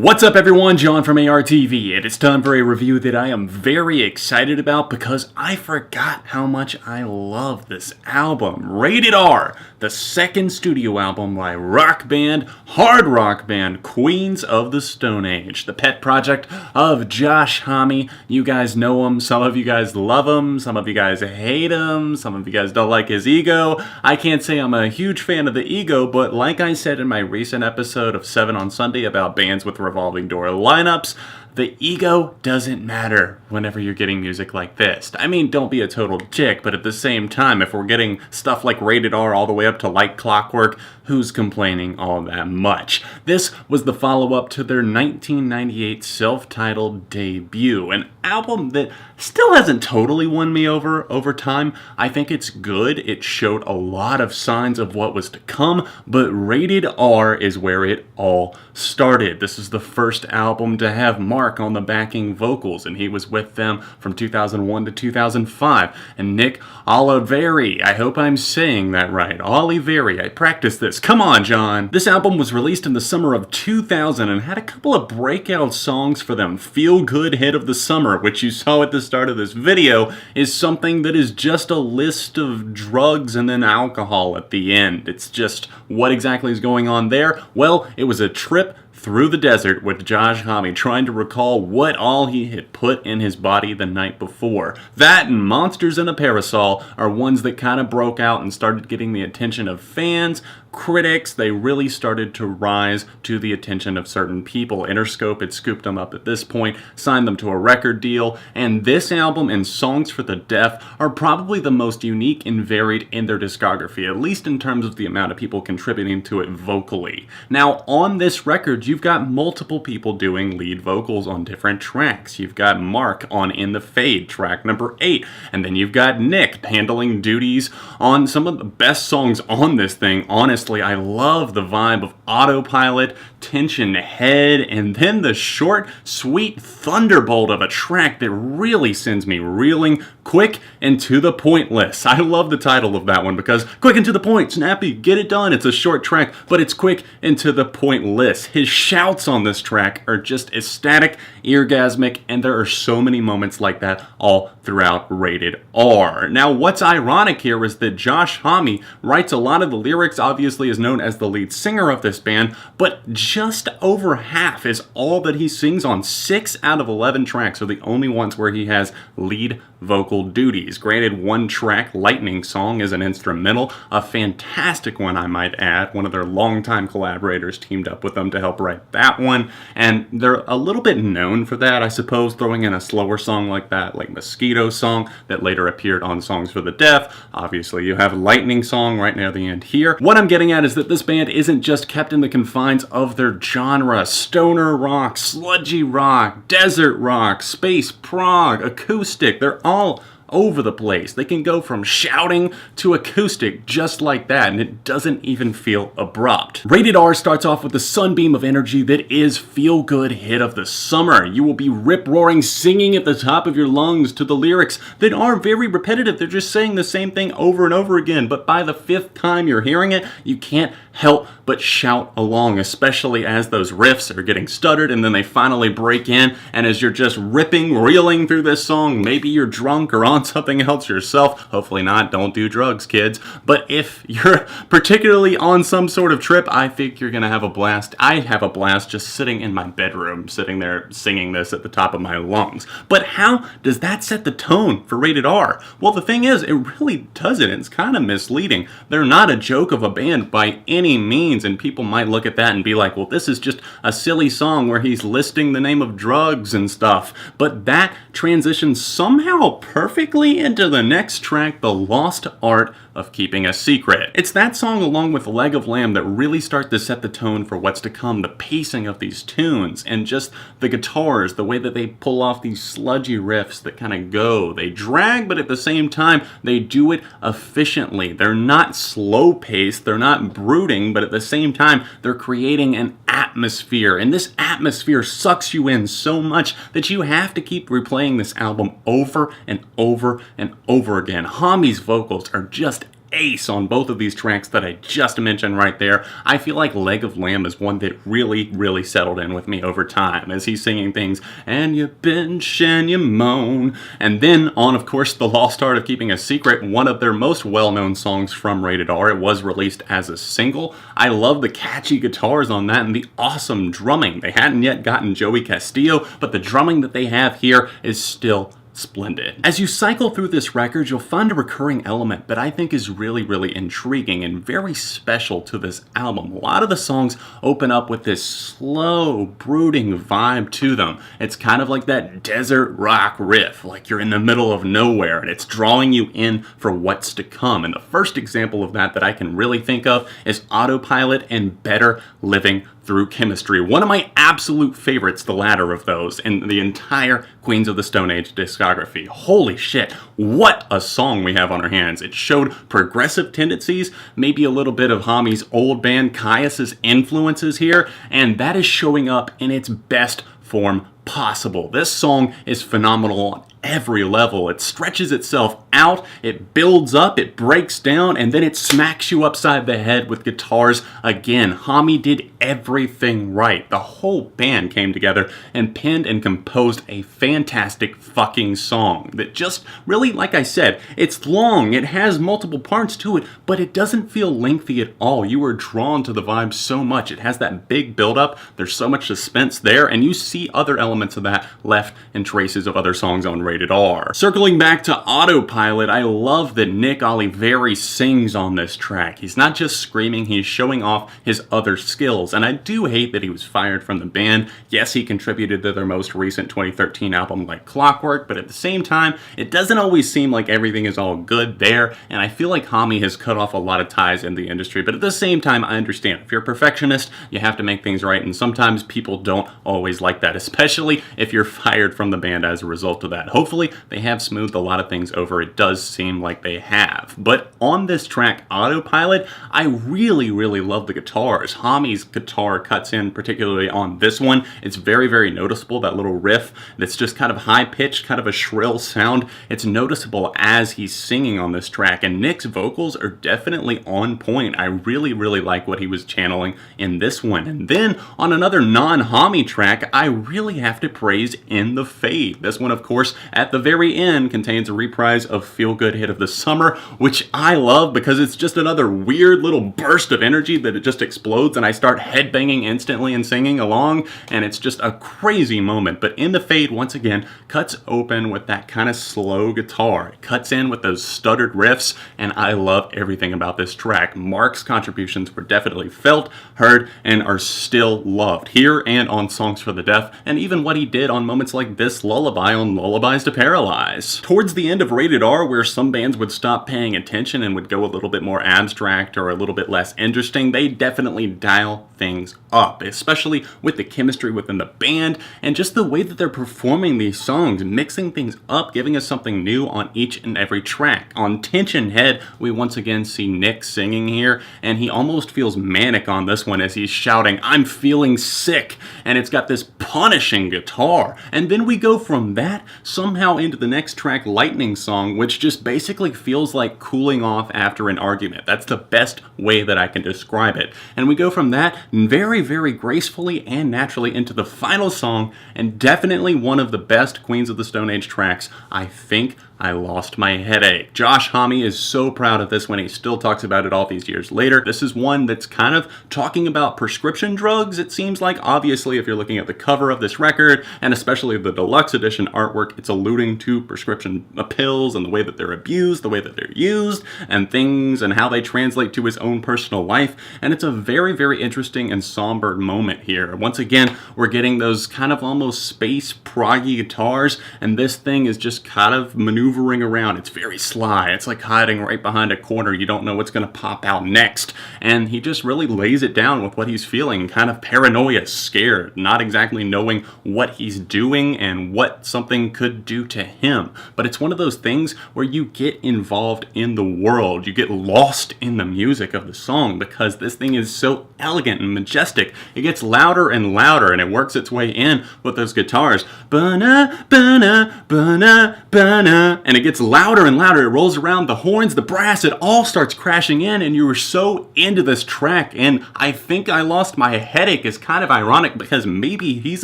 What's up everyone, John from ARTV. It is time for a review that I am very excited about because I forgot how much I love this album. Rated R, the second studio album by hard rock band, Queens of the Stone Age. The pet project of Josh Homme. You guys know him, some of you guys love him, some of you guys hate him, some of you guys don't like his ego. I can't say I'm a huge fan of the ego, but like I said in my recent episode of 7 on Sunday about bands with revolving door lineups, the ego doesn't matter whenever you're getting music like this. I mean, don't be a total dick, but at the same time, if we're getting stuff like Rated R all the way up to Like Clockwork, who's complaining all that much? This was the follow-up to their 1998 self-titled debut, an album that still hasn't totally won me over time. I think it's good. It showed a lot of signs of what was to come, but Rated R is where it all started. This is the first album to have Mark on the backing vocals, and he was with them from 2001 to 2005. And Nick Oliveri, I hope I'm saying that right. Oliveri, I practiced this. Come on, John. This album was released in the summer of 2000 and had a couple of breakout songs for them. Feel Good Hit of the Summer, which you saw at the start of this video, is something that is just a list of drugs and then alcohol at the end. It's just what exactly is going on there? Well, it was a trip through the desert with Josh Homme trying to recall what all he had put in his body the night before. That and Monsters in a Parasol are ones that kind of broke out and started getting the attention of fans, critics. They really started to rise to the attention of certain people. Interscope had scooped them up at this point, signed them to a record deal, and this album and Songs for the Deaf are probably the most unique and varied in their discography, at least in terms of the amount of people contributing to it vocally. Now, on this record, you've got multiple people doing lead vocals on different tracks. You've got Mark on In the Fade, track number 8, and then you've got Nick handling duties on some of the best songs on this thing. Honestly, I love the vibe of Autopilot, Tension Head, and then the short, sweet thunderbolt of a track that really sends me reeling, Quick and to the Pointless. I love the title of that one because quick and to the point, snappy, get it done. It's a short track, but it's quick and to the pointless. His shouts on this track are just ecstatic, orgasmic, and there are so many moments like that all throughout Rated R. Now, what's ironic here is that Josh Homme writes a lot of the lyrics, obviously is known as the lead singer of this band, but just over half is all that he sings on. 6 out of 11 tracks are the only ones where he has lead vocal duties. Granted, one track, Lightning Song, is an instrumental, a fantastic one I might add. One of their longtime collaborators teamed up with them to help write that one, and they're a little bit known for that, I suppose, throwing in a slower song like that, like Mosquito Song, that later appeared on Songs for the Deaf. Obviously, you have Lightning Song right near the end here. What I'm getting at is that this band isn't just kept in the confines of their genre. Stoner rock, sludgy rock, desert rock, space prog, acoustic, they're all over the place. They can go from shouting to acoustic just like that, and it doesn't even feel abrupt. Rated R starts off with the sunbeam of energy that is Feel Good Hit of the Summer. You will be rip-roaring, singing at the top of your lungs to the lyrics that are very repetitive. They're just saying the same thing over and over again, but by the 5th time you're hearing it, you can't help but shout along, especially as those riffs are getting stuttered and then they finally break in, and as you're just ripping, reeling through this song, maybe you're drunk or on something else yourself. Hopefully not. Don't do drugs, kids. But if you're particularly on some sort of trip, I think you're gonna have a blast. I have a blast just sitting in my bedroom, sitting there singing this at the top of my lungs. But how does that set the tone for Rated R? Well, the thing is, it really doesn't. It's kind of misleading. They're not a joke of a band by any means, and people might look at that and be like, well, this is just a silly song where he's listing the name of drugs and stuff. But that transitions somehow perfectly into the next track, The Lost Art of Keeping a Secret. It's that song along with Leg of Lamb that really start to set the tone for what's to come, the pacing of these tunes, and just the guitars, the way that they pull off these sludgy riffs that kind of go. They drag, but at the same time, they do it efficiently. They're not slow-paced, they're not brooding, but at the same time, they're creating an atmosphere, and this atmosphere sucks you in so much that you have to keep replaying this album over and over and over again. Homme's vocals are just ace on both of these tracks that I just mentioned right there. I feel like Leg of Lamb is one that really settled in with me over time as he's singing things, and you bench and you moan. And then on, of course, The Lost Art of Keeping a Secret, one of their most well-known songs from Rated R. It was released as a single. I love the catchy guitars on that and the awesome drumming. They hadn't yet gotten Joey Castillo, but the drumming that they have here is still splendid. As you cycle through this record, you'll find a recurring element that I think is really intriguing and very special to this album. A lot of the songs open up with this slow, brooding vibe to them. It's kind of like that desert rock riff, like you're in the middle of nowhere, and it's drawing you in for what's to come. And the first example of that I can really think of is Autopilot and Better Living Through Chemistry. One of my absolute favorites, the latter of those, in the entire Queens of the Stone Age discography. Holy shit, what a song we have on our hands. It showed progressive tendencies, maybe a little bit of Hami's old band Caius's influences here, and that is showing up in its best form possible. This song is phenomenal on every level. It stretches itself out, it builds up, it breaks down, and then it smacks you upside the head with guitars again. Hami did everything right. The whole band came together and penned and composed a fantastic fucking song that just really, like I said, it's long, it has multiple parts to it, but it doesn't feel lengthy at all. You are drawn to the vibe so much. It has that big build-up, there's so much suspense there, and you see other elements of that left in traces of other songs on Rated R. Circling back to Autopilot, I love that Nick Oliveri sings on this track. He's not just screaming, he's showing off his other skills, and I do hate that he was fired from the band. Yes, he contributed to their most recent 2013 album Like Clockwork, but at the same time, it doesn't always seem like everything is all good there, and I feel like Hami has cut off a lot of ties in the industry, but at the same time, I understand. If you're a perfectionist, you have to make things right, and sometimes people don't always like that, especially if you're fired from the band as a result of that. Hopefully, they have smoothed a lot of things over. It does seem like they have. But on this track, Autopilot, I really love the guitars. Hami's guitar cuts in particularly on this one. It's very noticeable, that little riff that's just kind of high-pitched, kind of a shrill sound. It's noticeable as he's singing on this track, and Nick's vocals are definitely on point. I really like what he was channeling in this one. And then on another non-Hami track, I really have to praise In the Fade. This one, of course, at the very end contains a reprise of Feel Good Hit of the Summer, which I love because it's just another weird little burst of energy that it just explodes and I start headbanging instantly and singing along, and it's just a crazy moment. But In the Fade, once again, cuts open with that kind of slow guitar. It cuts in with those stuttered riffs, and I love everything about this track. Mark's contributions were definitely felt, heard, and are still loved here and on Songs for the Deaf, and even what he did on moments like this lullaby on Lullabies to Paralyze. Towards the end of Rated R, where some bands would stop paying attention and would go a little bit more abstract or a little bit less interesting, they definitely dial things up, especially with the chemistry within the band and just the way that they're performing these songs, mixing things up, giving us something new on each and every track. On Tension Head, we once again see Nick singing here, and he almost feels manic on this one as he's shouting, "I'm feeling sick," and it's got this punishing guitar. And then we go from that somehow into the next track, Lightning Song, which just basically feels like cooling off after an argument. That's the best way that I can describe it. And we go from that very gracefully and naturally into the final song, and definitely one of the best Queens of the Stone Age tracks, I think, I Lost My Headache. Josh Homme is so proud of this one. He still talks about it all these years later. This is one that's kind of talking about prescription drugs, it seems like. Obviously, if you're looking at the cover of this record, and especially the deluxe edition artwork, it's alluding to prescription pills and the way that they're abused, the way that they're used, and things, and how they translate to his own personal life. And it's a very interesting and somber moment here. Once again, we're getting those kind of almost space proggy guitars, and this thing is just kind of maneuvering around. It's very sly. It's like hiding right behind a corner. You don't know what's going to pop out next. And he just really lays it down with what he's feeling, kind of paranoia, scared, not exactly knowing what he's doing and what something could due to him, but it's one of those things where you get involved in the world. You get lost in the music of the song because this thing is so elegant and majestic. It gets louder and louder, and it works its way in with those guitars. Ba-na, ba-na, ba-na, ba-na. And it gets louder and louder. It rolls around, the horns, the brass, it all starts crashing in, and you were so into this track. And I think I lost my headache is kind of ironic because maybe he's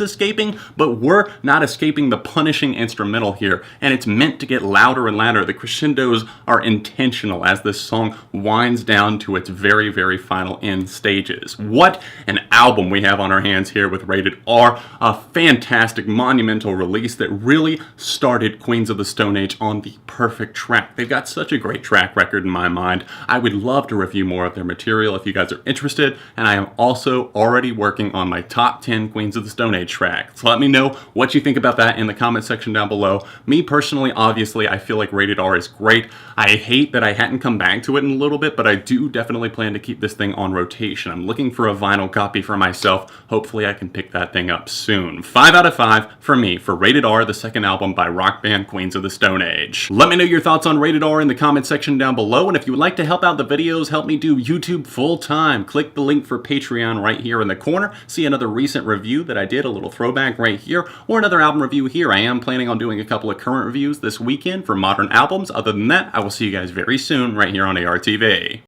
escaping, but we're not escaping the punishing instrumental here. And it's meant to get louder and louder. The crescendos are intentional as this song winds down to its very, very final end stages. What an album we have on our hands here with Rated R. A fantastic, monumental release that really started Queens of the Stone Age on the perfect track. They've got such a great track record in my mind. I would love to review more of their material if you guys are interested, and I am also already working on my top 10 Queens of the Stone Age tracks. So let me know what you think about that in the comment section down below. Me personally, obviously, I feel like Rated R is great. I hate that I hadn't come back to it in a little bit, but I do definitely plan to keep this thing on rotation. I'm looking for a vinyl copy for myself. Hopefully I can pick that thing up soon. 5 out of 5 for me for Rated R, the second album by rock band Queens of the Stone Age. Let me know your thoughts on Rated R in the comment section down below, and if you would like to help out the videos, help me do YouTube full time, click the link for Patreon right here in the corner. See another recent review that I did, a little throwback right here, or another album review here. I am planning on doing a couple of current reviews this weekend for modern albums. Other than that, I will see you guys very soon right here on ARTV.